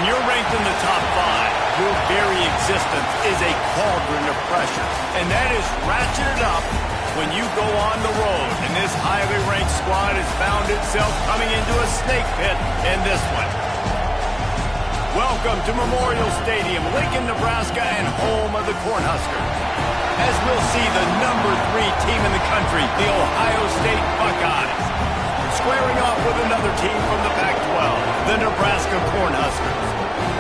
When you're ranked in the top 5, your very existence is a cauldron of pressure. And that is ratcheted up when you go on the road. And this highly ranked squad has found itself coming into a snake pit in this one. Welcome to Memorial Stadium, Lincoln, Nebraska, and home of the Cornhuskers. As we'll see the number 3 team in the country, the Ohio State Buckeyes, squaring off with another team from the Pac-12, the Nebraska Cornhuskers.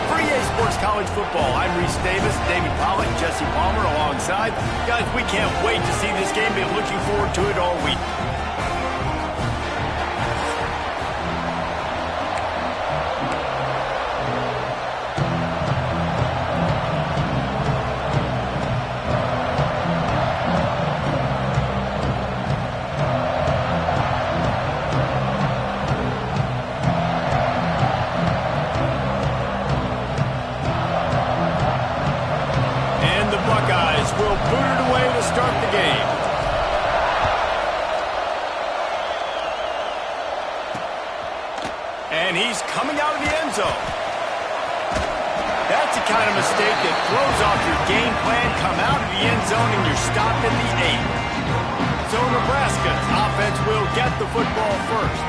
For EA Sports College Football, I'm Reese Davis, David Pollack, Jesse Palmer alongside. Guys, we can't wait to see this game. Been looking forward to it all week. Will boot it away to start the game. And he's coming out of the end zone. That's the kind of mistake that throws off your game plan. Come out of the end zone and you're stopped at the 8. So Nebraska's offense will get the football first.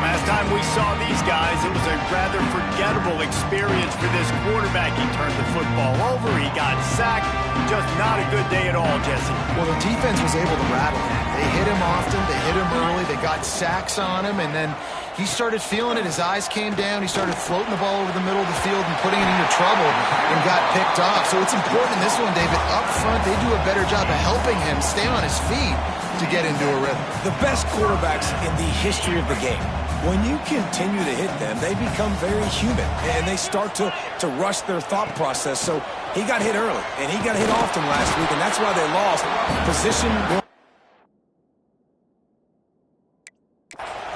Last time we saw these guys, it was a rather forgettable experience for this quarterback. He turned the football over, he got sacked. Just not a good day at all, Jesse. Well, the defense was able to rattle him. They hit him often, they hit him early, they got sacks on him, and then he started feeling it. His eyes came down, he started floating the ball over the middle of the field and putting it into trouble and got picked off. So it's important in this one, David. Up front, they do a better job of helping him stay on his feet to get into a rhythm. The best quarterbacks in the history of the game, when you continue to hit them, they become very human, and they start to rush their thought process. So he got hit early, and he got hit often last week, and that's why they lost. Position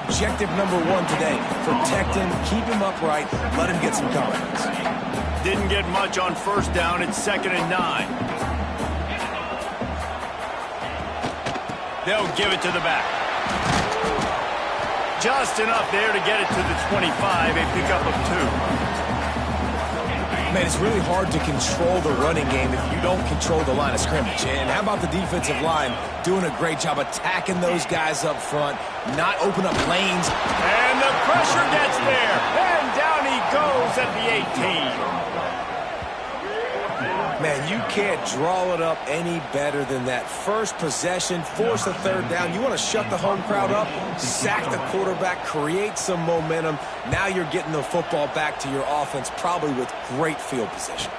objective number 1 today, protect him, keep him upright, let him get some confidence. Didn't get much on first down. It's 2nd and 9. They'll give it to the back. Just enough there to get it to the 25, a pickup of 2. Man, it's really hard to control the running game if you don't control the line of scrimmage. And how about the defensive line doing a great job attacking those guys up front, not open up lanes. And the pressure gets there, and down he goes at the 18. Man, you can't draw it up any better than that. First possession, force a 3rd down. You want to shut the home crowd up, sack the quarterback, create some momentum. Now you're getting the football back to your offense, probably with great field position.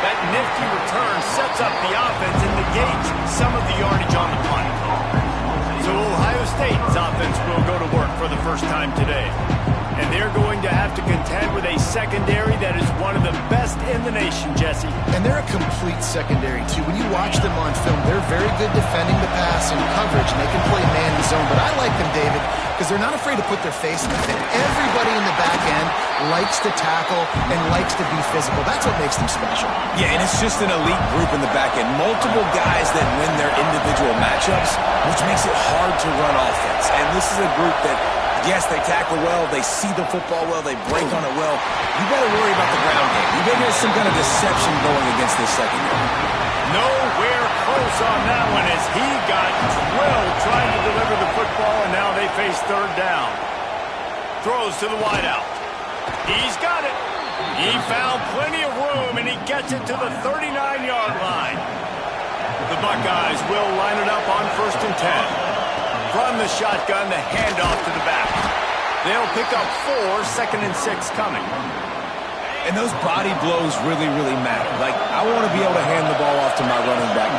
That nifty return sets up the offense and negates some of the yardage on the punt. So Ohio State's offense will go to work for the first time today. And they're going to have to contend with a secondary that is one of the best in the nation, Jesse. And they're a complete secondary, too. When you watch them on film, they're very good defending the pass and coverage, and they can play man in zone. But I like them, David, because they're not afraid to put their face in the thing. Everybody in the back end likes to tackle and likes to be physical. That's what makes them special. Yeah, and it's just an elite group in the back end. Multiple guys that win their individual matchups, which makes it hard to run offense. And this is a group that, yes, they tackle well, they see the football well, they break on it well. You better worry about the ground game. You better have some kind of deception going against this secondary. Nowhere close on that one as he got drilled trying to deliver the football, and now they face 3rd down. Throws to the wideout. He's got it. He found plenty of room, and he gets it to the 39-yard line. The Buckeyes will line it up on 1st and 10. From the shotgun, the handoff to the back. They'll pick up 4, 2nd and 6 coming. And those body blows really, really matter. Like, I want to be able to hand the ball off to my running back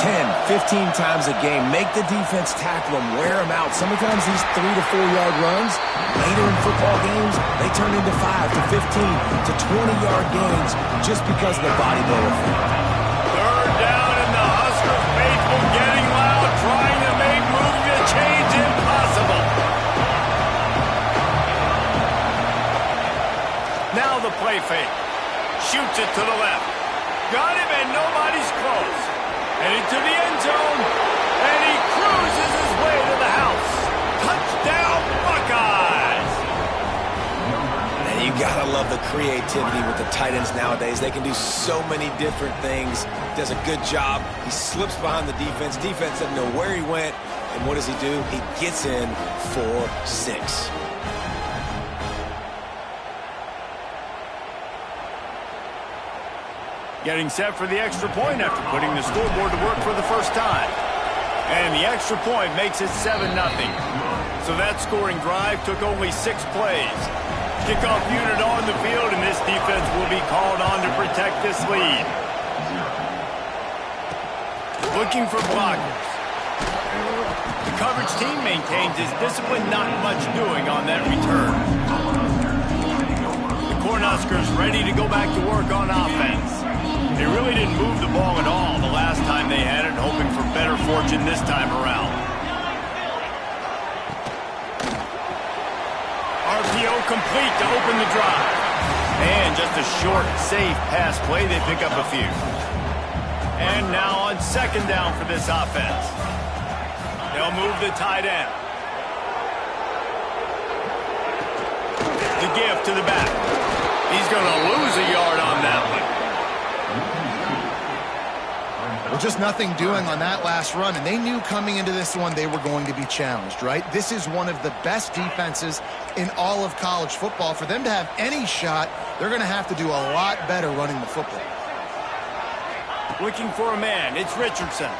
10, 15 times a game. Make the defense tackle him, wear him out. Sometimes these 3 to 4 yard runs, later in football games, they turn into 5 to 15 to 20-yard gains just because of the body blow effect. 3rd down, and the Huskers faithful getting loud, trying to make moving the chains impossible. Now the play fake. Shoots it to the left. Got him, and nobody's close. Heading to the end zone, and he cruises his way to the house. Touchdown, Buckeyes! creativity with the tight ends nowadays. They can do so many different things. Does a good job. He slips behind the defense. Defense doesn't know where he went. And what does he do? He gets in for 6. Getting set for the extra point after putting the scoreboard to work for the first time. And the extra point makes it 7-0. So that scoring drive took only 6 plays. Kickoff unit on the field, and this defense will be called on to protect this lead. Looking for blockers. The coverage team maintains his discipline, not much doing on that return. The Cornhuskers ready to go back to work on offense. They really didn't move the ball at all the last time they had it, hoping for better fortune this time around. RPO complete to open the drive. And just a short, safe pass play, they pick up a few. And now on second down for this offense. They'll move the tight end. The give to the back. He's going to lose a yard on that one. Well, just nothing doing on that last run, and they knew coming into this one they were going to be challenged, right? This is one of the best defenses in all of college football. For them to have any shot, they're going to have to do a lot better running the football. Looking for a man, it's Richardson.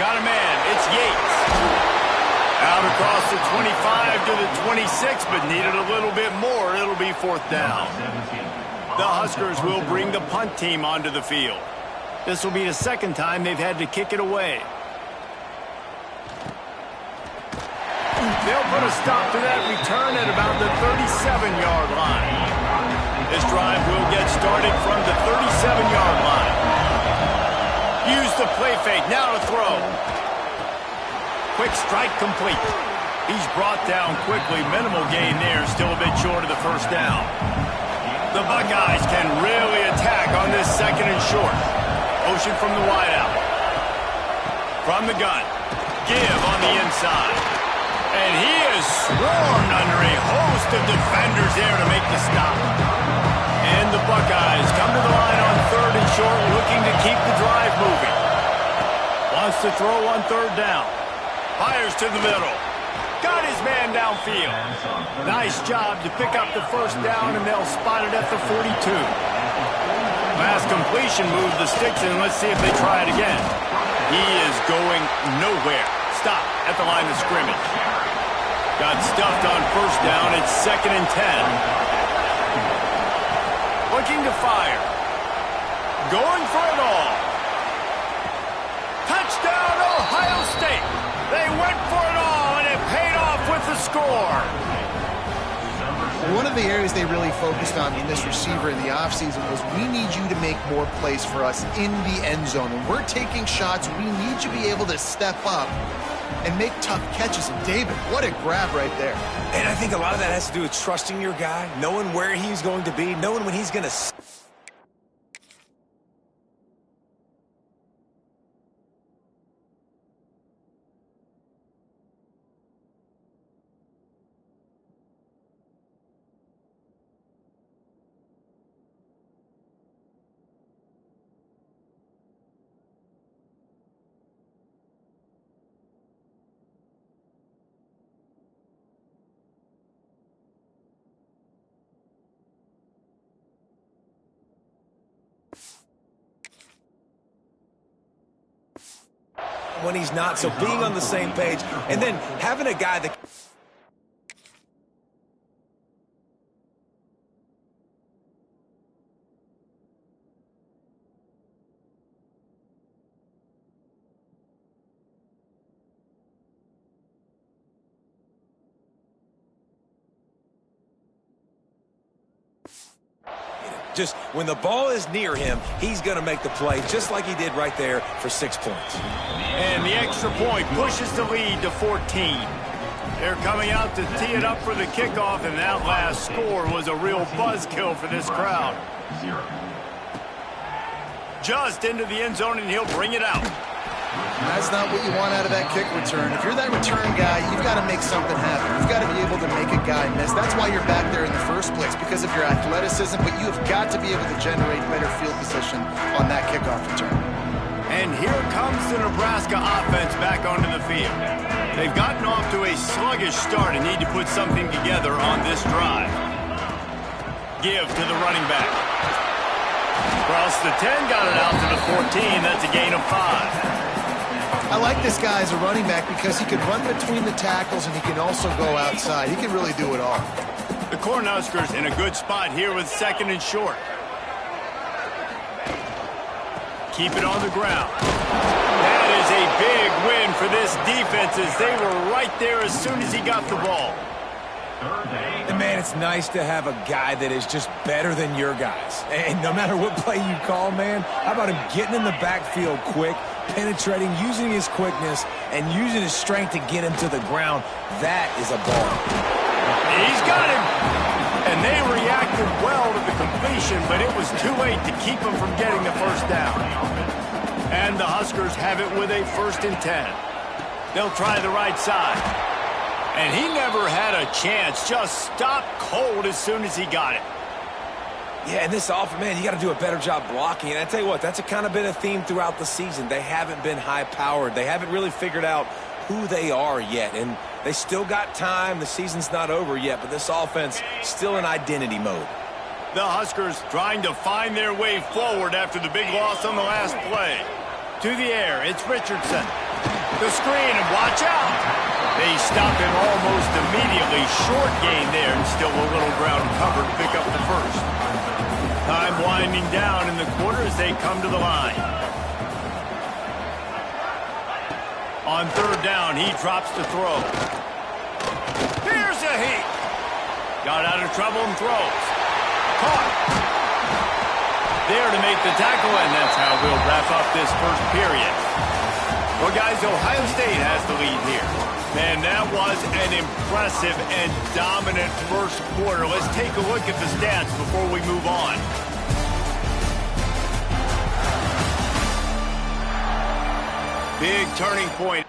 Got a man, it's Yates. Out across the 25 to the 26, but needed a little bit more. It'll be 4th down. The Huskers will bring the punt team onto the field. This will be the second time they've had to kick it away. They'll put a stop to that return at about the 37-yard line. This drive will get started from the 37-yard line. Use the play fake, now to throw. Quick strike complete. He's brought down quickly. Minimal gain there, still a bit short of the first down. The Buckeyes can really attack on this 2nd and short. Motion from the wideout. From the gun. Give on the inside. And he is swarmed under a host of defenders there to make the stop. And the Buckeyes come to the line on 3rd and short, looking to keep the drive moving. Wants to throw on 3rd down. Fires to the middle. Got his man downfield. Nice job to pick up the 1st down, and they'll spot it at the 42. Last completion moved the sticks, and let's see if they try it again. He is going nowhere. Stop at the line of scrimmage. Got stuffed on 1st down. It's 2nd and 10. Looking to fire. Going for it all. Touchdown, Ohio State. They went for it all, and it paid off with the score. One of the areas they really focused on in this receiver in the offseason was, we need you to make more plays for us in the end zone. When we're taking shots, we need you to be able to step up and make tough catches. And David, what a grab right there. And I think a lot of that has to do with trusting your guy, knowing where he's going to be, knowing when he's going to... when he's not, so being on the same page, and then having a guy that... Just when the ball is near him, he's going to make the play, just like he did right there for 6 points. And the extra point pushes the lead to 14. They're coming out to tee it up for the kickoff, and that last score was a real buzzkill for this crowd. Just into the end zone, and he'll bring it out. That's not what you want out of that kick return. If you're that return guy, you've got to make something happen. You've got to be able to make a guy miss. That's why you're back there in the first place, because of your athleticism, but you have got to be able to generate better field position on that kickoff return. And here comes the Nebraska offense back onto the field. They've gotten off to a sluggish start and need to put something together on this drive. Give to the running back. Across the 10, got it out to the 14. That's a gain of 5. I like this guy as a running back because he can run between the tackles and he can also go outside. He can really do it all. The Cornhuskers in a good spot here with 2nd and short. Keep it on the ground. That is a big win for this defense as they were right there as soon as he got the ball. And man, it's nice to have a guy that is just better than your guys. And no matter what play you call, man, how about him getting in the backfield quick, penetrating, using his quickness, and using his strength to get him to the ground. That is a ball. He's got him. And they reacted well to the completion, but it was too late to keep him from getting the first down. And the Huskers have it with a 1st and 10. They'll try the right side. And he never had a chance. Just stopped cold as soon as he got it. Yeah, and this offense, man, you got to do a better job blocking. And I tell you what, that's kind of been a theme throughout the season. They haven't been high-powered. They haven't really figured out who they are yet. And they still got time. The season's not over yet, but this offense still in identity mode. The Huskers trying to find their way forward after the big loss on the last play. To the air, it's Richardson. The screen, and watch out. They stop him almost immediately. Short gain there, and still a little ground cover to pick up the first. Time winding down in the quarter as they come to the line. On 3rd down, he drops to throw. Here's a heat. Got out of trouble and throws. Caught. There to make the tackle, and that's how we'll wrap up this first period. Well, guys, Ohio State has the lead here. Man, that was an impressive and dominant first quarter. Let's take a look at the stats before we move on. Big turning point.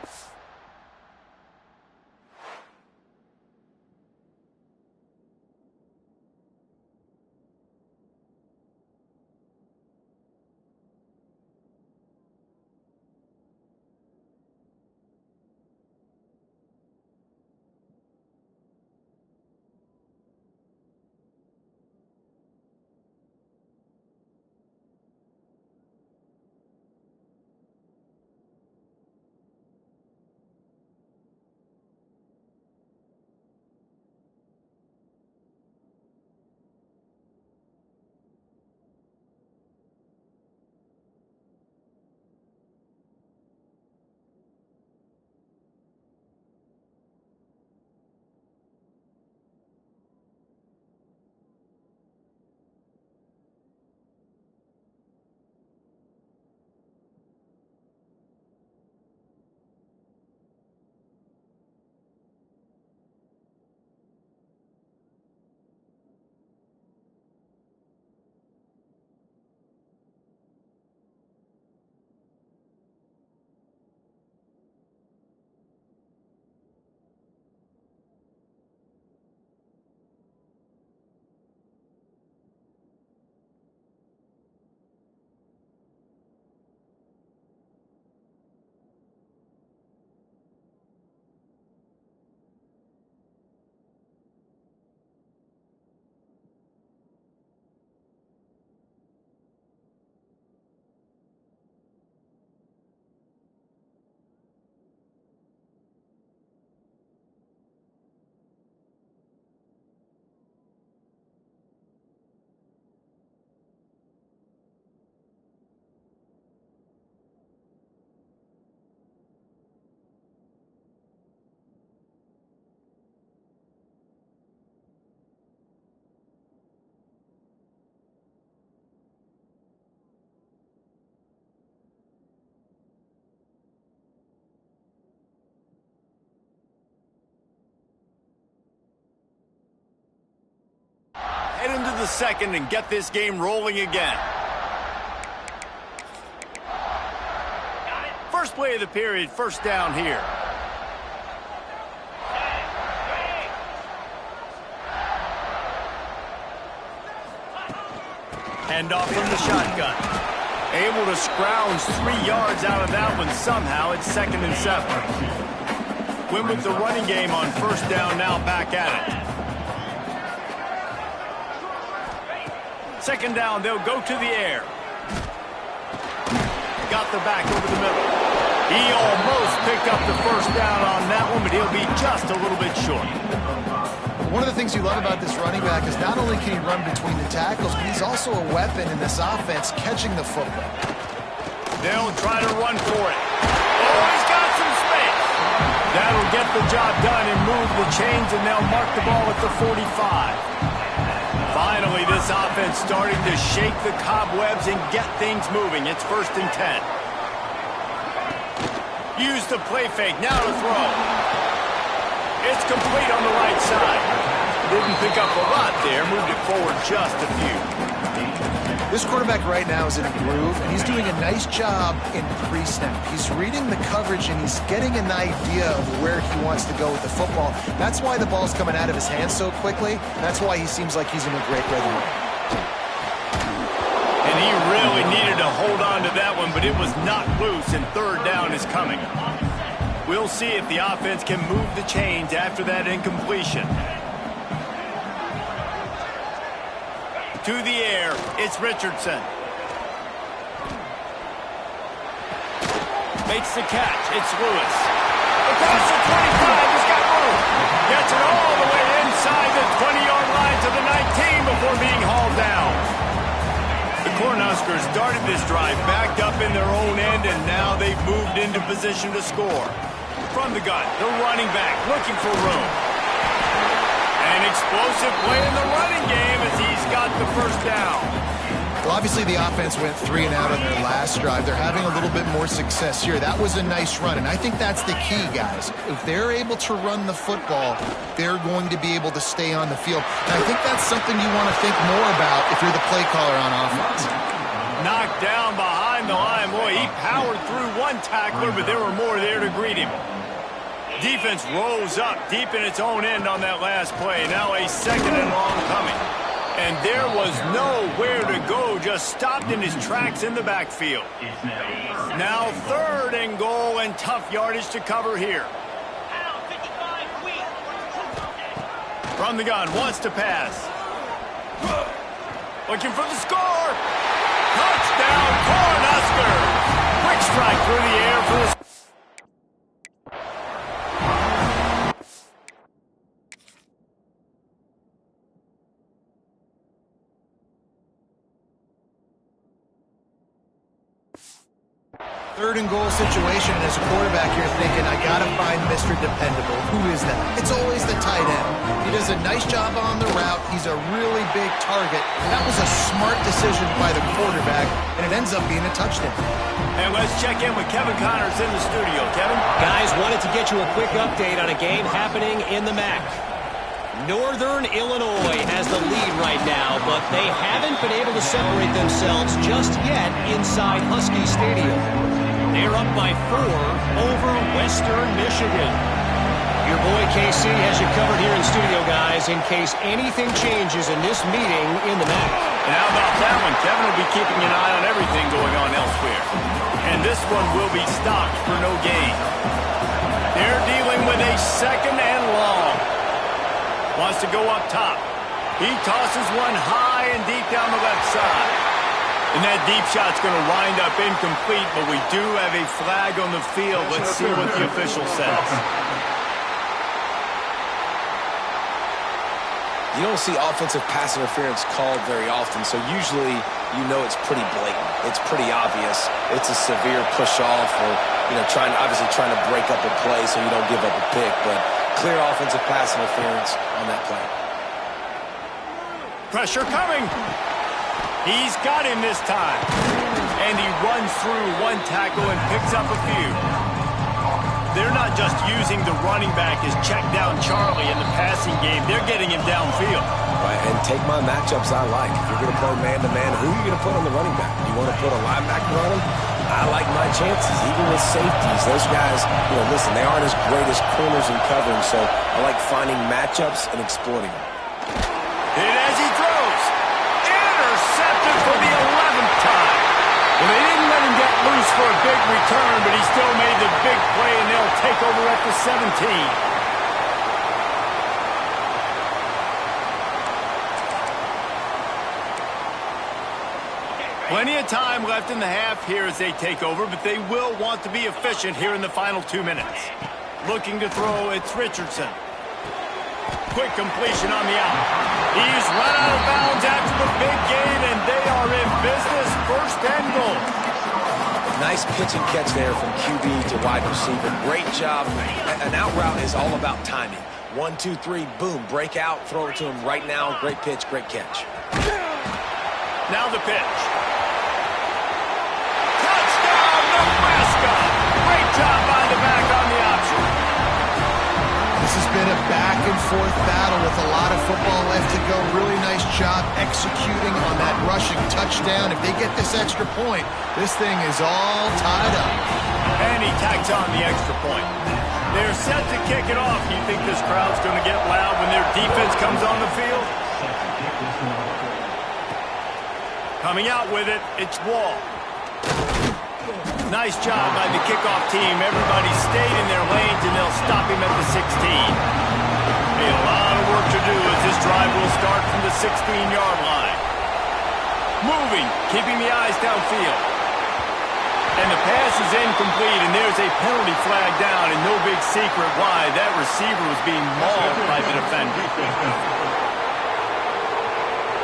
Head into the second and get this game rolling again. First play of the period, first down here. Hand off from the shotgun. Able to scrounge 3 yards out of that one somehow. It's 2nd and 7. Went with the running game on first down, now back at it. 2nd down, they'll go to the air. Got the back over the middle. He almost picked up the first down on that one, but he'll be just a little bit short. One of the things you love about this running back is not only can he run between the tackles, but he's also a weapon in this offense catching the football. They'll try to run for it. Oh, he's got some space. That'll get the job done and move the chains, and they'll mark the ball at the 45. Finally, this offense starting to shake the cobwebs and get things moving. It's 1st and 10. Use the play fake. Now to throw. It's complete on the right side. Didn't pick up a lot there. Moved it forward just a few. This quarterback right now is in a groove, and he's doing a nice job in pre-snap. He's reading the coverage, and he's getting an idea of where he wants to go with the football. That's why the ball's coming out of his hands so quickly. That's why he seems like he's in a great rhythm. And he really needed to hold on to that one, but it was not loose, and 3rd down is coming. We'll see if the offense can move the chains after that incompletion. To the air, it's Richardson. Makes the catch, it's Lewis. Across the 25, he's got room. Gets it all the way inside the 20-yard line to the 19 before being hauled down. The Cornhuskers started this drive backed up in their own end, and now they've moved into position to score. From the gun, the running back looking for room. An explosive play in the running game as he's got the first down. Well, obviously the offense went 3 and out on their last drive. They're having a little bit more success here. That was a nice run, and I think that's the key, guys. If they're able to run the football, they're going to be able to stay on the field. And I think that's something you want to think more about if you're the play caller on offense. Knocked down behind the line. Boy, he powered through one tackler, but there were more there to greet him. Defense rolls up deep in its own end on that last play. Now a 2nd and long coming. And there was nowhere to go, just stopped in his tracks in the backfield. Now 3rd and goal and tough yardage to cover here. From the gun, wants to pass. Looking for the score. Touchdown, Cornhuskers. Quick strike through the air for the 3rd and goal situation, and as a quarterback, you're thinking, I got to find Mr. Dependable. Who is that? It's always the tight end. He does a nice job on the route. He's a really big target. That was a smart decision by the quarterback, and it ends up being a touchdown. And let's check in with Kevin Connors in the studio. Kevin? Guys, wanted to get you a quick update on a game happening in the MAC. Northern Illinois has the lead right now, but they haven't been able to separate themselves just yet inside Husky Stadium. They're up by 4 over Western Michigan. Your boy KC has you covered here in studio, guys, in case anything changes in this meeting in the MAC. And how about that one? Kevin will be keeping an eye on everything going on elsewhere. And this one will be stopped for no gain. They're dealing with a 2nd and long. Wants to go up top. He tosses one high and deep down the left side. And that deep shot's going to wind up incomplete, but we do have a flag on the field. Let's see what the official says. You don't see offensive pass interference called very often, so usually you know it's pretty blatant. It's pretty obvious. It's a severe push-off or, obviously trying to break up a play so you don't give up a pick, but clear offensive pass interference on that play. Pressure coming. He's got him this time. And he runs through one tackle and picks up a few. They're not just using the running back as check down Charlie in the passing game. They're getting him downfield. Right, and take my matchups I like. If you're going to play man-to-man, who are you going to put on the running back? You want to put a linebacker on him? I like my chances, even with safeties. Those guys, listen, they aren't as great as corners and covering, so I like finding matchups and exploiting them. And as he throws, intercepted for the 11th time. Well, they didn't let him get loose for a big return, but he still made the big play, and they'll take over at the 17. Plenty of time left in the half here as they take over, but they will want to be efficient here in the final 2 minutes. Looking to throw, it's Richardson. Quick completion on the out. He's run out of bounds after the big gain, and they are in business. First and goal. Nice pitch and catch there from QB to wide receiver. Great job. An out route is all about timing. 1, 2, 3, boom, break out, throw it to him right now. Great pitch, great catch. Now the pitch. Touchdown, Nebraska! Great job by the back on the option. This has been a back-and-forth battle with a lot of football left to go. Really nice job executing on that rushing touchdown. If they get this extra point, this thing is all tied up. And he tacks on the extra point. They're set to kick it off. Do you think this crowd's going to get loud when their defense comes on the field? Coming out with it, it's Wall. Nice job by the kickoff team. Everybody stayed in their lanes, and they'll stop him at the 16. A lot of work to do as this drive will start from the 16-yard line. Moving, keeping the eyes downfield. And the pass is incomplete, and there's a penalty flag down, and no big secret why. That receiver was being mauled by the defender.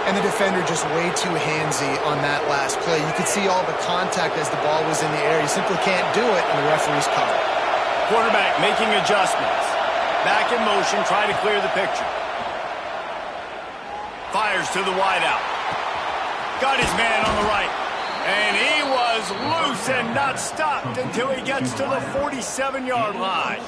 And the defender just way too handsy on that last play. You could see all the contact as the ball was in the air. You simply can't do it, and the referee's covered. Quarterback making adjustments. Back in motion, try to clear the picture. Fires to the wideout. Got his man on the right. And he was loose and not stopped until he gets to the 47-yard line.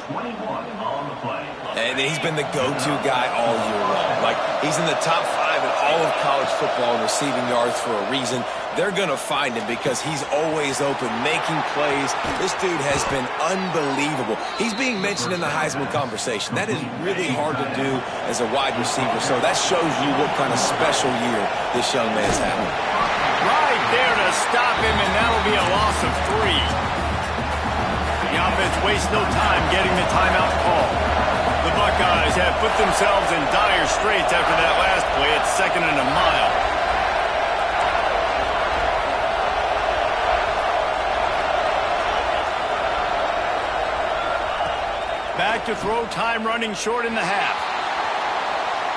And he's been the go-to guy all year long. Like, he's in the top 5 in all of college football in receiving yards for a reason. They're going to find him because he's always open, making plays. This dude has been unbelievable. He's being mentioned in the Heisman conversation. That is really hard to do as a wide receiver. So that shows you what kind of special year this young man's having. Right there to stop him, and that'll be a loss of 3. The offense wastes no time getting the timeout call. The Buckeyes have put themselves in dire straits after that last play. It's 2nd and a mile. Back to throw, time running short in the half.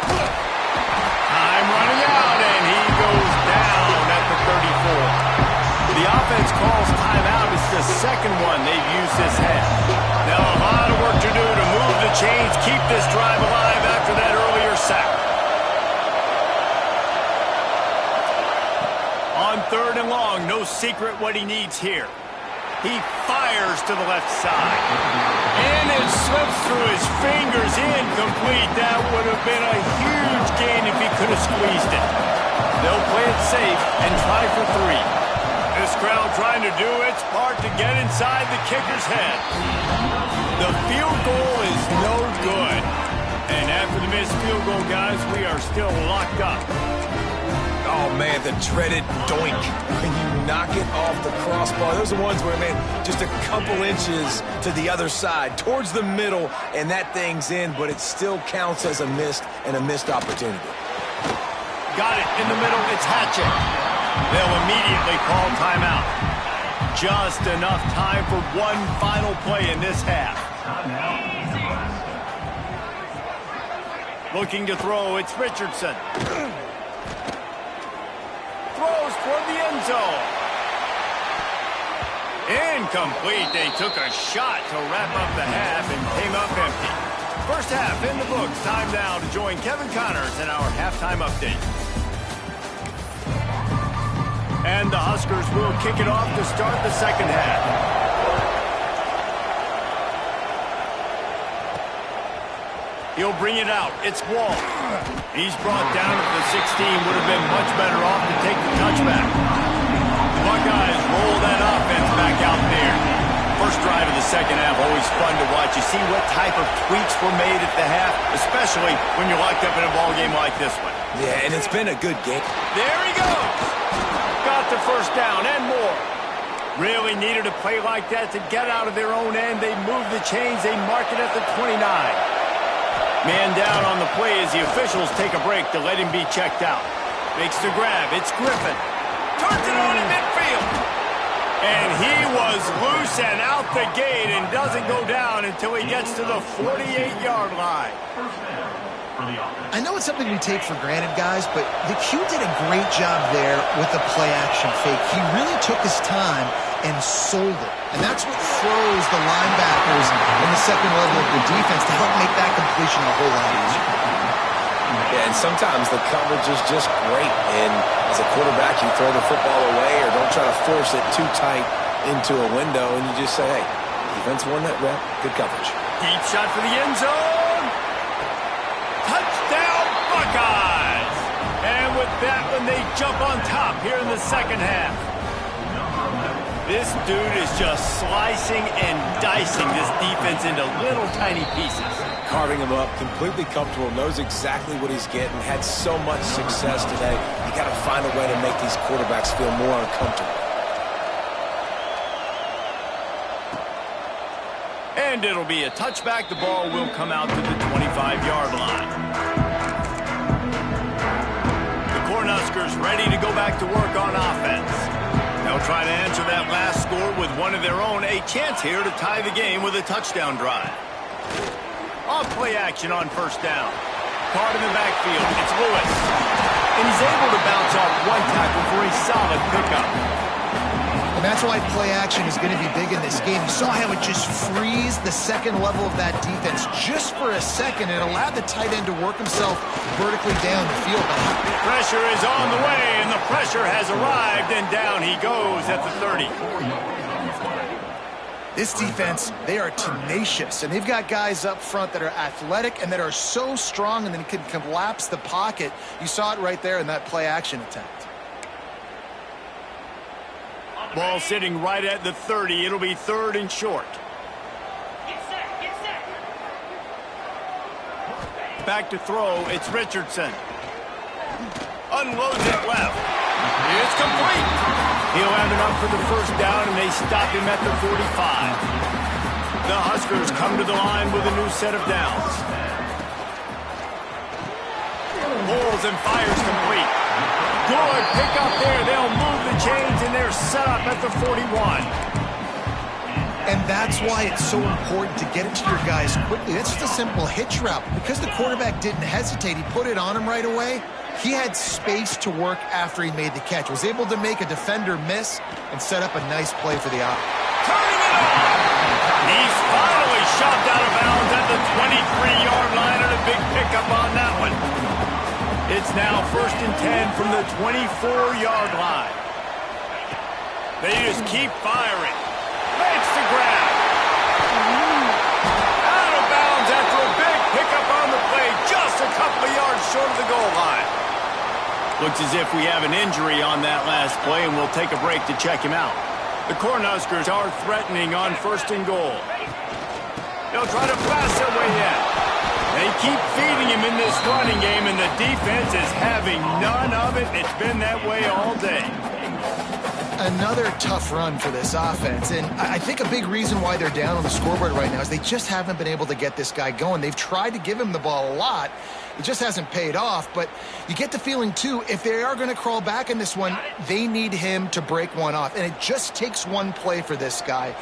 Time running out, and he goes down at the 34. The offense calls timeout. It's the second one they've used this half. Now a lot of work to do to move the chains, keep this drive alive after that earlier sack. On 3rd and long, no secret what he needs here. He fires to the left side. And it slips through his fingers, incomplete. That would have been a huge gain if he could have squeezed it. They'll play it safe and try for 3. This crowd trying to do its part to get inside the kicker's head. The field goal is no good. And after the missed field goal, guys, we are still locked up. Oh, man, the dreaded doink. When you knock it off the crossbar, those are ones where, man, just a couple inches to the other side, towards the middle, and that thing's in, but it still counts as a missed opportunity. Got it in the middle. It's Hatchet. They'll immediately call timeout. Just enough time for one final play in this half. Looking to throw, it's Richardson. Throws toward the end zone. Incomplete. They took a shot to wrap up the half and came up empty. First half in the books. Time now to join Kevin Connors in our halftime update. And the Huskers will kick it off to start the second half. He'll bring it out. It's Wall. He's brought down at the 16. Would have been much better off to take the touchback. The Buckeyes roll that offense back out there. First drive of the second half, always fun to watch. You see what type of tweaks were made at the half, especially when you're locked up in a ball game like this one. Yeah, and it's been a good game. There he goes. Got the first down and more. Really needed a play like that to get out of their own end. They move the chains. They mark it at the 29. Man down on the play as the officials take a break to let him be checked out. Makes the grab. It's Griffin. Turns it on in midfield. And he was loose and out the gate and doesn't go down until he gets to the 48-yard line. I know it's something we take for granted, guys, but the Q did a great job there with the play-action fake. He really took his time and sold it. And that's what throws the linebackers in the second level of the defense to help make that completion a whole lot easier. Yeah, and sometimes the coverage is just great. And as a quarterback, you throw the football away or don't try to force it too tight into a window, and you just say, hey, defense won that rep. Good coverage. Deep shot for the end zone. Touchdown, Buckeyes! And with that one, they jump on top here in the second half. This dude is just slicing and dicing this defense into little tiny pieces. Carving him up, completely comfortable, knows exactly what he's getting, had so much success today. You got to find a way to make these quarterbacks feel more uncomfortable. And it'll be a touchback. The ball will come out to the 25-yard line. The Cornhuskers ready to go back to work on offense. They'll try to answer that last score with one of their own. A chance here to tie the game with a touchdown drive. Off play action on first down. Caught in the backfield. It's Lewis. And he's able to bounce off one tackle for a solid pickup. And that's why play action is going to be big in this game. You saw how it just frees the second level of that defense just for a second. It allowed the tight end to work himself vertically down the field. Pressure is on the way, and the pressure has arrived, and down he goes at the 30. This defense, they are tenacious, and they've got guys up front that are athletic and that are so strong and then can collapse the pocket. You saw it right there in that play action attempt. Ball sitting right at the 30. It'll be third and short. Get set, get set. Back to throw. It's Richardson. Unloads it left. It's complete. He'll have enough for the first down, and they stop him at the 45. The Huskers come to the line with a new set of downs. Pulls and fires complete. Good pick up there. They'll move the chains, and they're set up at the 41. And that's why it's so important to get it to your guys quickly. That's just a simple hitch route. Because the quarterback didn't hesitate, he put it on him right away. He had space to work after he made the catch. Was able to make a defender miss and set up a nice play for the offense. Turning it on! He's finally shoved out of bounds at the 23-yard line, and a big pickup on that one. It's now first and 10 from the 24-yard line. They just keep firing. Makes the grab. Out of bounds after a big pickup on the play, just a couple of yards short of the goal line. Looks as if we have an injury on that last play, and we'll take a break to check him out. The Cornhuskers are threatening on first and goal. They'll try to blast their way in. They keep feeding him in this running game, and the defense is having none of it. It's been that way all day. Another tough run for this offense, and I think a big reason why they're down on the scoreboard right now is they just haven't been able to get this guy going. They've tried to give him the ball a lot. It just hasn't paid off, but you get the feeling, too, if they are going to crawl back in this one, they need him to break one off, and it just takes one play for this guy.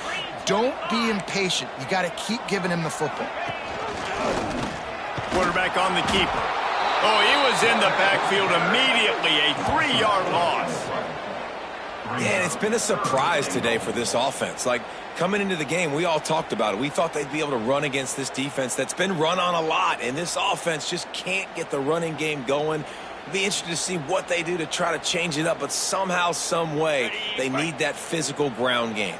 Don't be impatient. You got to keep giving him the football. Quarterback on the keeper. Oh, he was in the backfield immediately. A 3-yard loss. Yeah, and it's been a surprise today for this offense. Like, coming into the game, we all talked about it. We thought they'd be able to run against this defense that's been run on a lot, and this offense just can't get the running game going. Be interested to see what they do to try to change it up, but somehow, some way, they need that physical ground game.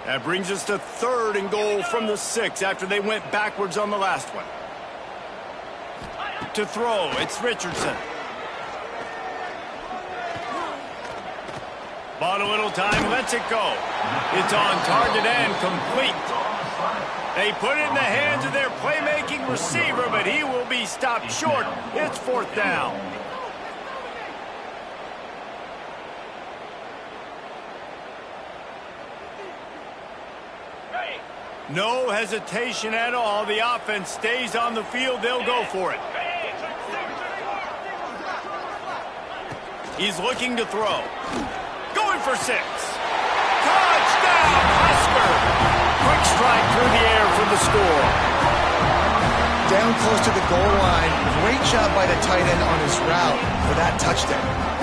That brings us to third and goal from the 6 after they went backwards on the last one. to throw. It's Richardson. Bought a little time, lets it go. It's on target and complete. They put it in the hands of their playmaking receiver, but he will be stopped short. It's 4th down. No hesitation at all. The offense stays on the field. They'll go for it. He's looking to throw. Going for 6. Touchdown, Husker! Quick strike through the air for the score. Down close to the goal line. Great job by the tight end on his route for that touchdown.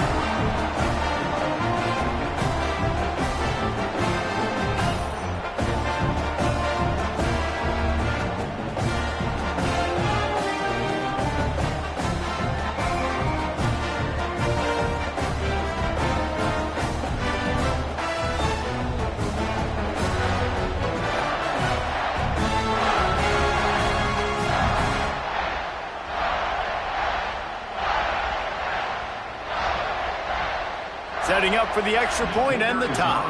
Setting up for the extra point and the tie.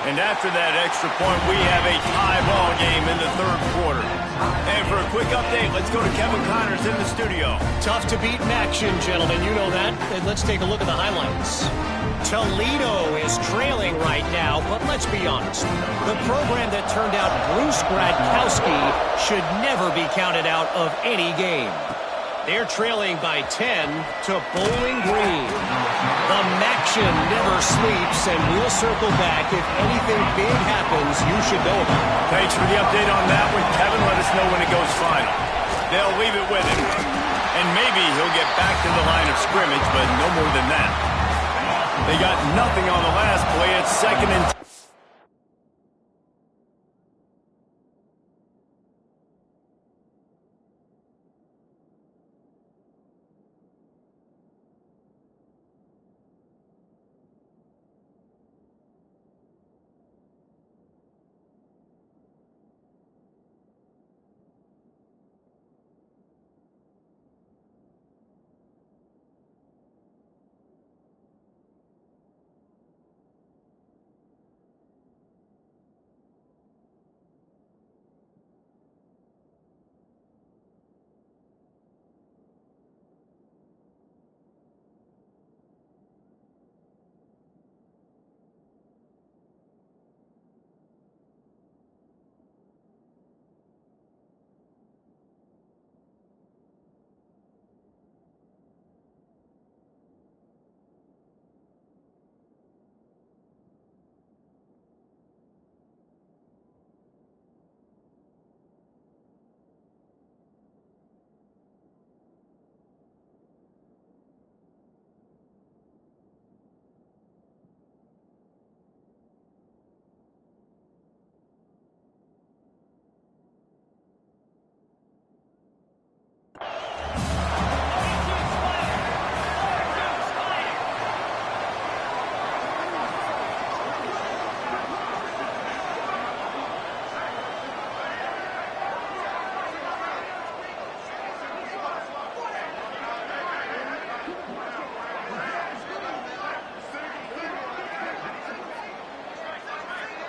And after that extra point, we have a tie ball game in the 3rd quarter. And for a quick update, let's go to Kevin Connors in the studio. Tough to beat in action, gentlemen. You know that. And let's take a look at the highlights. Toledo is trailing right now, but let's be honest. The program that turned out Bruce Gradkowski should never be counted out of any game. They're trailing by 10 to Bowling Green. The Maction never sleeps, and we'll circle back. If anything big happens, you should know about it. Thanks for the update on that one, Kevin. Let us know when it goes final. They'll leave it with him. And maybe he'll get back to the line of scrimmage, but no more than that. They got nothing on the last play. It's 2nd and 10.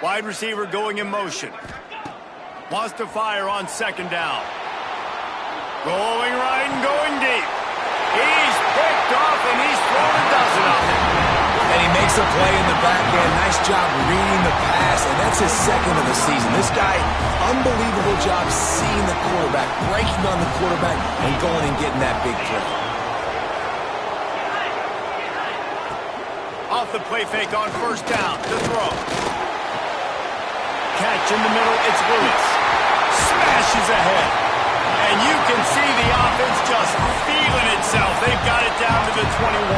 Wide receiver going in motion. Wants to fire on 2nd down. Going right and going deep. He's picked off and he's thrown a dozen of them. And he makes a play in the back end. Nice job reading the pass, and that's his 2nd of the season. This guy, unbelievable job seeing the quarterback, breaking on the quarterback, and going and getting that big play. Off the play fake on 1st down to throw. Catch in the middle, it's Lewis. Smashes ahead. And you can see the offense just feeling itself. They've got it down to the 21.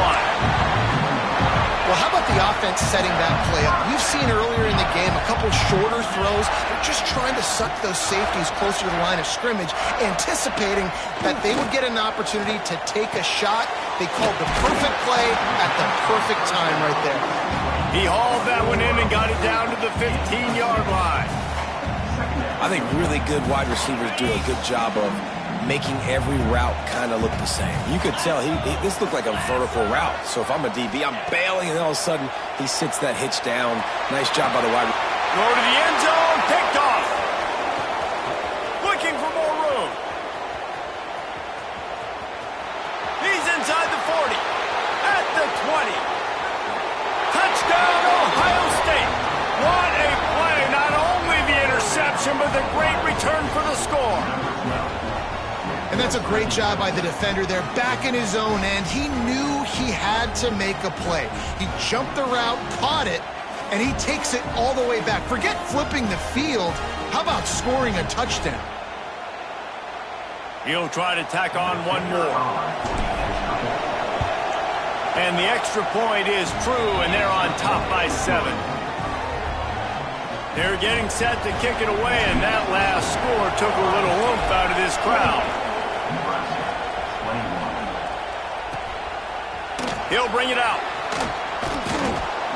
Well, how about the offense setting that play up? We've seen earlier in the game a couple shorter throws. They're just trying to suck those safeties closer to the line of scrimmage, anticipating that they would get an opportunity to take a shot. They called the perfect play at the perfect time right there. He hauled that one in and got it down to the 15-yard line. I think really good wide receivers do a good job of making every route kind of look the same. You could tell this looked like a vertical route. So if I'm a DB, I'm bailing, and all of a sudden he sits that hitch down. Nice job by the wide receiver. Go to the end zone, picked off. Looking for more room. He's inside the 40, at the 20. Touchdown, Ohio State. What a play. Not only the interception, but the great return for the score. And that's a great job by the defender there, back in his own end. He knew he had to make a play. He jumped the route, caught it, and he takes it all the way back. Forget flipping the field. How about scoring a touchdown? He'll try to tack on one more. And the extra point is true, and they're on top by 7. They're getting set to kick it away, and that last score took a little oomph out of this crowd. He'll bring it out.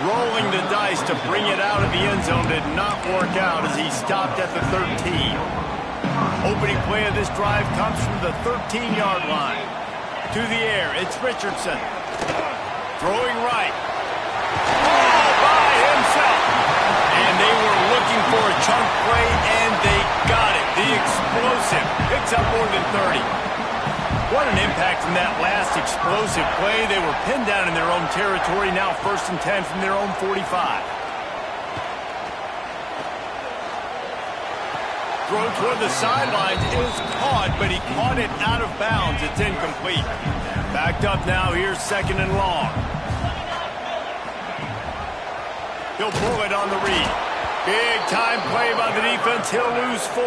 Rolling the dice to bring it out of the end zone did not work out as he stopped at the 13. Opening play of this drive comes from the 13-yard line. To the air, it's Richardson. Throwing right. All by himself. And they were looking for a chunk play, and they got it. The explosive picks up more than 30. What an impact from that last explosive play. They were pinned down in their own territory, now 1st and 10 from their own 45. Throw toward the sidelines is caught, but he caught it out of bounds. It's incomplete. Backed up now, here's 2nd and long. He'll pull it on the read. Big time play by the defense. He'll lose 4.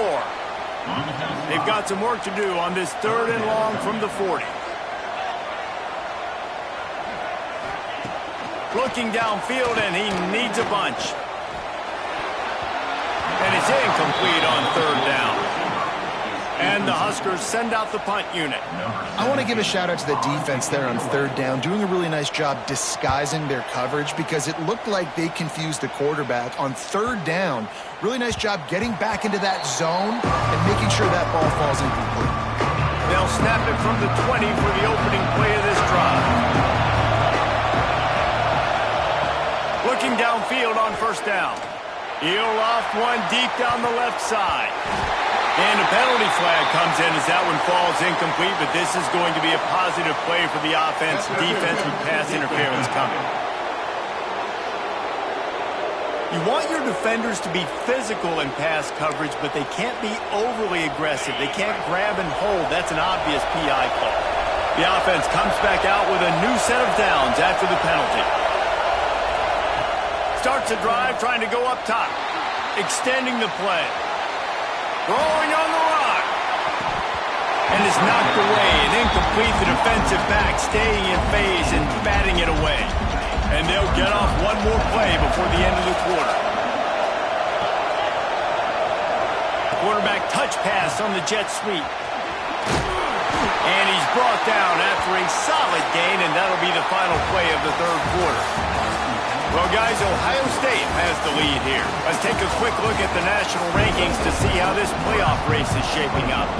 They've got some work to do on this 3rd and long from the 40. Looking downfield, and he needs a bunch. And it's incomplete on 3rd down. And the Huskers send out the punt unit. I want to give a shout out to the defense there on 3rd down, doing a really nice job disguising their coverage because it looked like they confused the quarterback on 3rd down. Really nice job getting back into that zone and making sure that ball falls incomplete. They'll snap it from the 20 for the opening play of this drive. Looking downfield on 1st down. He'll loft one deep down the left side. And a penalty flag comes in as that one falls incomplete, but this is going to be a positive play for the offense. Defense with pass interference coming. You want your defenders to be physical in pass coverage, but they can't be overly aggressive. They can't grab and hold. That's an obvious PI call. The offense comes back out with a new set of downs after the penalty. Starts a drive trying to go up top. Extending the play. Throwing on the run. And is knocked away and incomplete. The defensive back staying in phase and batting it away. And they'll get off one more play before the end of the quarter. Quarterback touch pass on the jet sweep. And he's brought down after a solid gain, and that'll be the final play of the 3rd quarter. Well, guys, Ohio State has the lead here. Let's take a quick look at the national rankings to see how this playoff race is shaping up.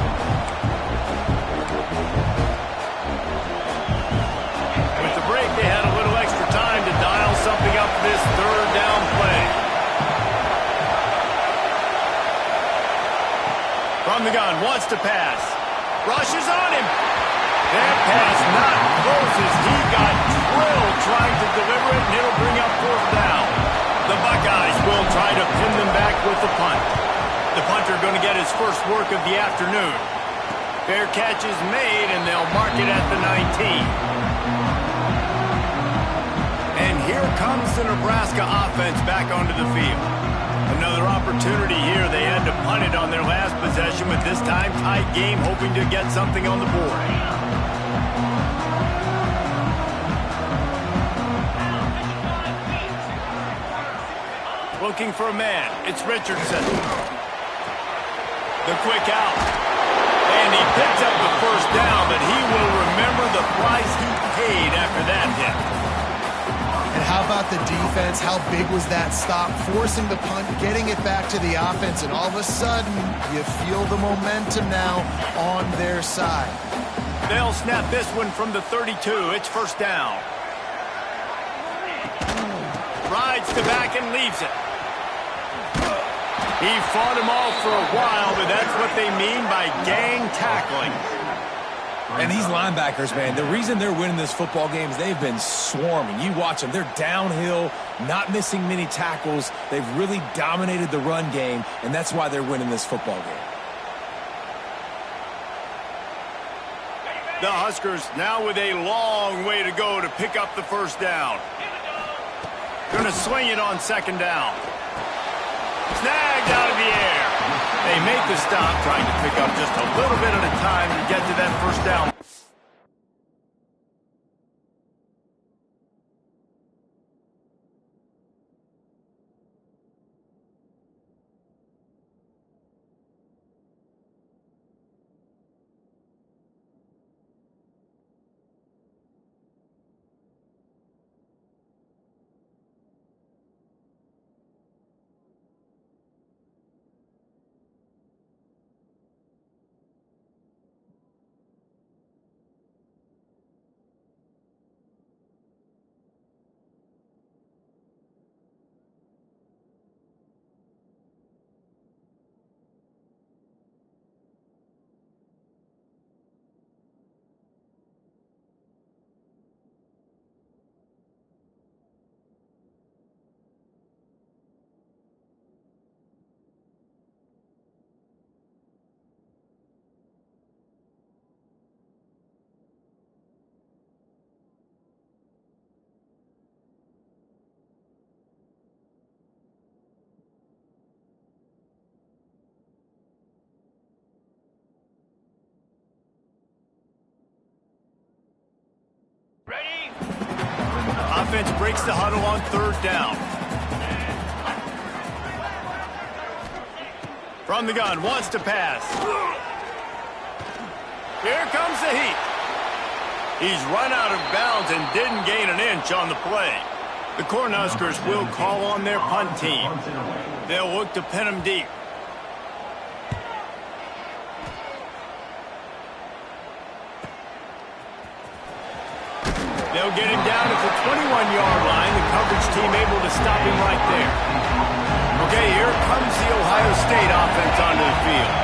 With the break, they had a little extra time to dial something up for this 3rd down play. From the gun, wants to pass. Rushes on him. That pass not close as he got drilled trying to deliver it, and it'll bring up 4th down. The Buckeyes will try to pin them back with the punt. The punter going to get his first work of the afternoon. Fair catch is made, and they'll mark it at the 19. And here comes the Nebraska offense back onto the field. Another opportunity here. They had to punt it on their last possession, but this time tight game, hoping to get something on the board. Looking for a man. It's Richardson. The quick out. And he picks up the 1st down, but he will remember the price he paid after that hit. And how about the defense. How big was that stop? Forcing the punt, getting it back to the offense, and all of a sudden, you feel the momentum now on their side. They'll snap this one from the 32. It's first down. Rides to back and leaves it. He fought him off for a while, but that's what they mean by gang tackling. And these linebackers, man, the reason they're winning this football game is they've been swarming. You watch them. They're downhill, not missing many tackles. They've really dominated the run game, and that's why they're winning this football game. The Huskers now with a long way to go to pick up the first down. Going to swing it on second down. Snagged out of the air. They make the stop, trying to pick up just a little bit at a time to get to that first down. Offense breaks the huddle on third down. From the gun, wants to pass. Here comes the heat. He's run out of bounds and didn't gain an inch on the play. The Cornhuskers will call on their punt team. They'll look to pin him deep. They'll get him down at the 21-yard line. The coverage team able to stop him right there. Okay, here comes the Ohio State offense onto the field.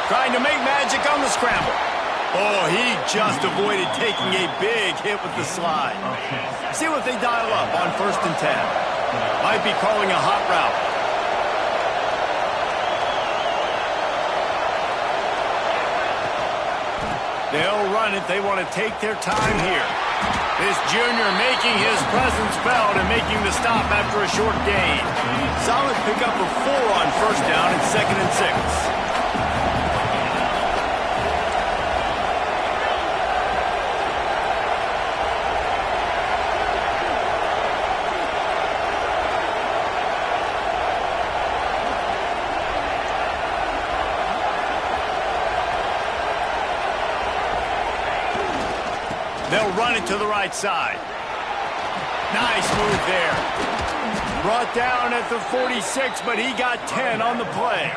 Trying to make magic on the scramble. Oh, he just avoided taking a big hit with the slide. See what they dial up on 1st and 10. Might be calling a hot route. They'll run it. They want to take their time here. This junior making his presence felt and making the stop after a short gain. Solid pickup of 4 on first down and 2nd and 6. They'll run it to the right side. Nice move there. Brought down at the 46, but he got 10 on the play.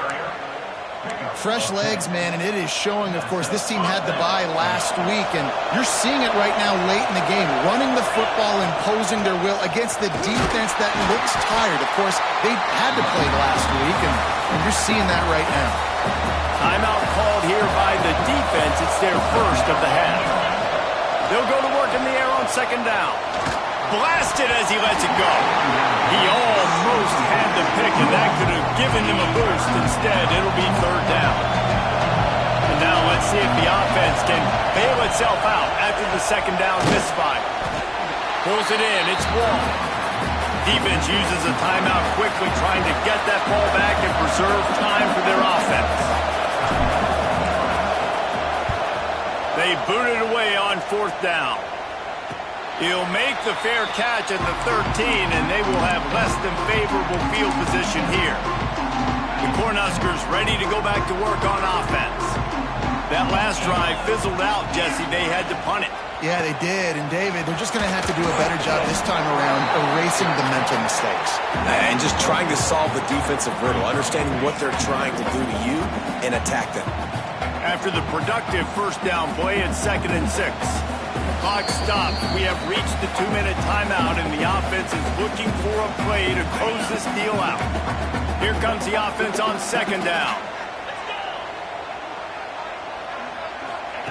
Fresh legs, man, and it is showing, of course. This team had the bye last week, and you're seeing it right now late in the game. Running the football, imposing their will against the defense that looks tired. Of course, they had to play last week, and you're seeing that right now. Timeout called here by the defense. It's their first of the half. They'll go to work in the air on second down. Blasted as he lets it go. He almost had the pick, and that could have given him a boost. Instead, it'll be third down. And now let's see if the offense can bail itself out after the second down misfire. Pulls it in. It's Wall. Defense uses a timeout quickly, trying to get that ball back and preserve time for their offense. They boot it away on 4th down. He'll make the fair catch at the 13, and they will have less than favorable field position here. The Cornhuskers ready to go back to work on offense. That last drive fizzled out, Jesse. They had to punt it. Yeah, they did. And, David, they're just going to have to do a better job this time around erasing the mental mistakes. And just trying to solve the defensive riddle, understanding what they're trying to do to you and attack them. After the productive first down play, it's 2nd and 6. Clock stopped. We have reached the 2-minute timeout, and the offense is looking for a play to close this deal out. Here comes the offense on 2nd down.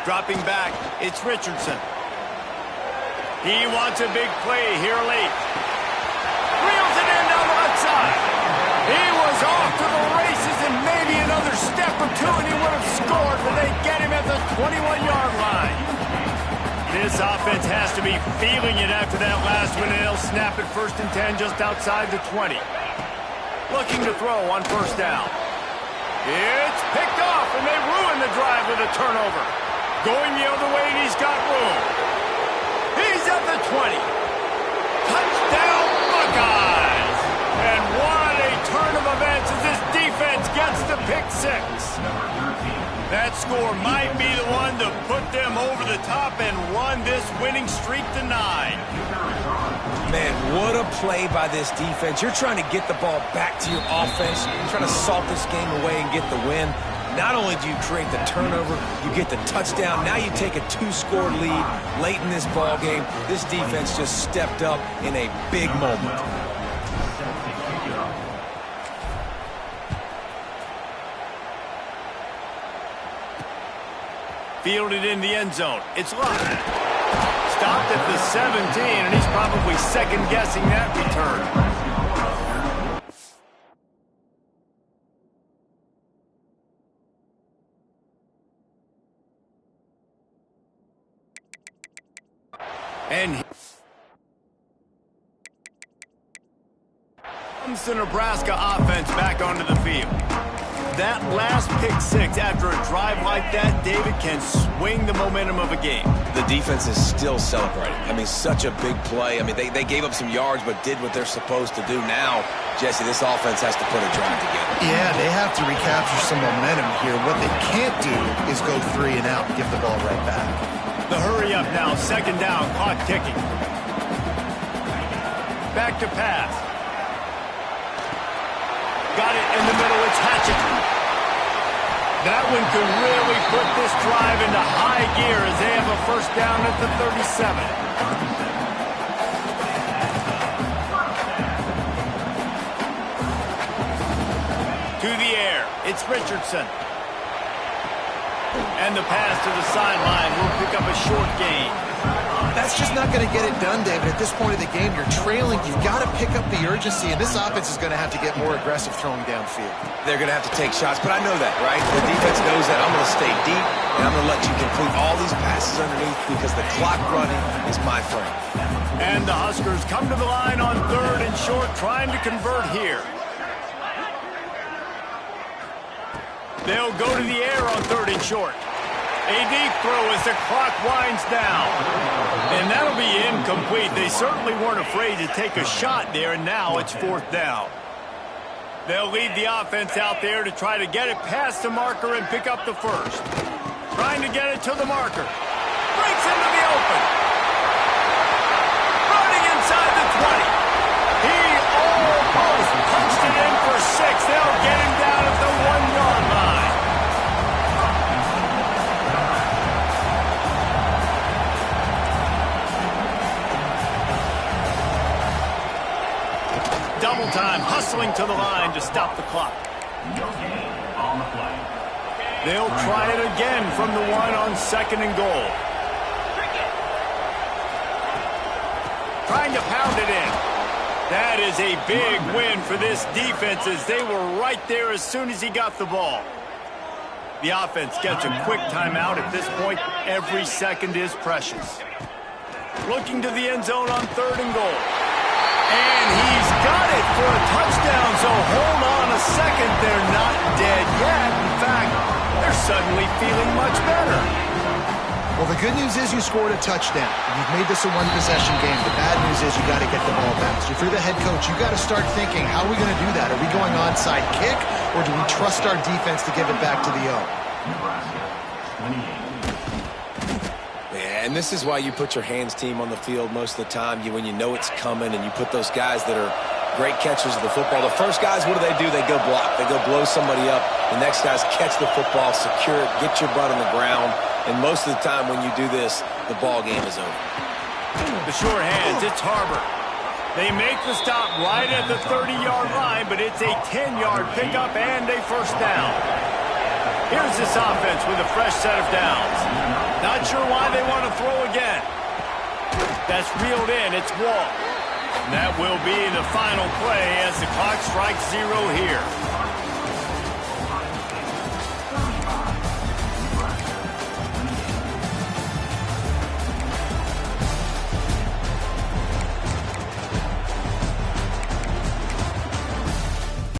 Dropping back, it's Richardson. He wants a big play here late. Reels it in down the left side. He was off to the races and maybe another step or two and he would have scored, but they get him at the 21-yard line. This offense has to be feeling it after that last one, and they'll snap it 1st and 10 just outside the 20. Looking to throw on 1st down. It's picked off, and they ruin the drive with a turnover. Going the other way, and he's got room. He's at the 20. Touchdown, Buckeyes! And what a turn of events as this defense gets the pick 6. That score might be the one to put them over the top and run this winning streak to 9. Man, what a play by this defense. You're trying to get the ball back to your offense. You're trying to salt this game away and get the win. Not only do you create the turnover, you get the touchdown. Now you take a 2-score lead late in this ball game. This defense just stepped up in a big moment. Fielded in the end zone. It's locked. Stopped at the 17, and he's probably second-guessing that return. And comes the Nebraska offense back onto the field. That last pick 6 after a drive like that, David, can swing the momentum of a game. The defense is still celebrating. I mean, such a big play. I mean, they gave up some yards but did what they're supposed to do. Now, Jesse, this offense has to put a drive together. Yeah, they have to recapture some momentum here. What they can't do is go 3 and out and give the ball right back. The hurry up now, 2nd down, clock ticking. Back to pass. Got it in the middle, it's Hatchett. That one could really put this drive into high gear as they have a 1st down at the 37. To the air, it's Richardson. And the pass to the sideline will pick up a short gain. That's just not going to get it done, David. At this point of the game, you're trailing. You've got to pick up the urgency, and this offense is going to have to get more aggressive throwing downfield. They're going to have to take shots, but I know that, right? The defense knows that. I'm going to stay deep, and I'm going to let you complete all these passes underneath because the clock running is my friend. And the Huskers come to the line on 3rd and short, trying to convert here. They'll go to the air on 3rd and short. A deep throw as the clock winds down. And that'll be incomplete. They certainly weren't afraid to take a shot there, and now it's 4th down. They'll lead the offense out there to try to get it past the marker and pick up the 1st. Trying to get it to the marker. Breaks into the open. Running inside the 20. He almost punched it in for 6. They'll get him down at the 1-yard line. Double time, hustling to the line to stop the clock. They'll try it again from the 1 on 2nd and goal. Trying to pound it in. That is a big win for this defense as they were right there as soon as he got the ball. The offense gets a quick timeout. At this point, every second is precious. Looking to the end zone on 3rd and goal. And he's got it for a touchdown, so hold on a second. They're not dead yet. In fact, they're suddenly feeling much better. Well, the good news is you scored a touchdown. You've made this a one-possession game. The bad news is you got to get the ball back. So if you're the head coach, you got to start thinking, how are we going to do that? Are we going onside kick, or do we trust our defense to give it back to the O? Yeah, and this is why you put your hands team on the field most of the time. When you know it's coming, and you put those guys that are great catchers of the football. The first guys, what do? They go block. They go blow somebody up. The next guys catch the football, secure it, get your butt on the ground. And most of the time when you do this, the ball game is over. The short hands, it's Harbor. They make the stop right at the 30-yard line, but it's a 10-yard pickup and a first down. Here's this offense with a fresh set of downs. Not sure why they want to throw again. That's reeled in. It's Wall. And that will be the final play as the clock strikes 0 here.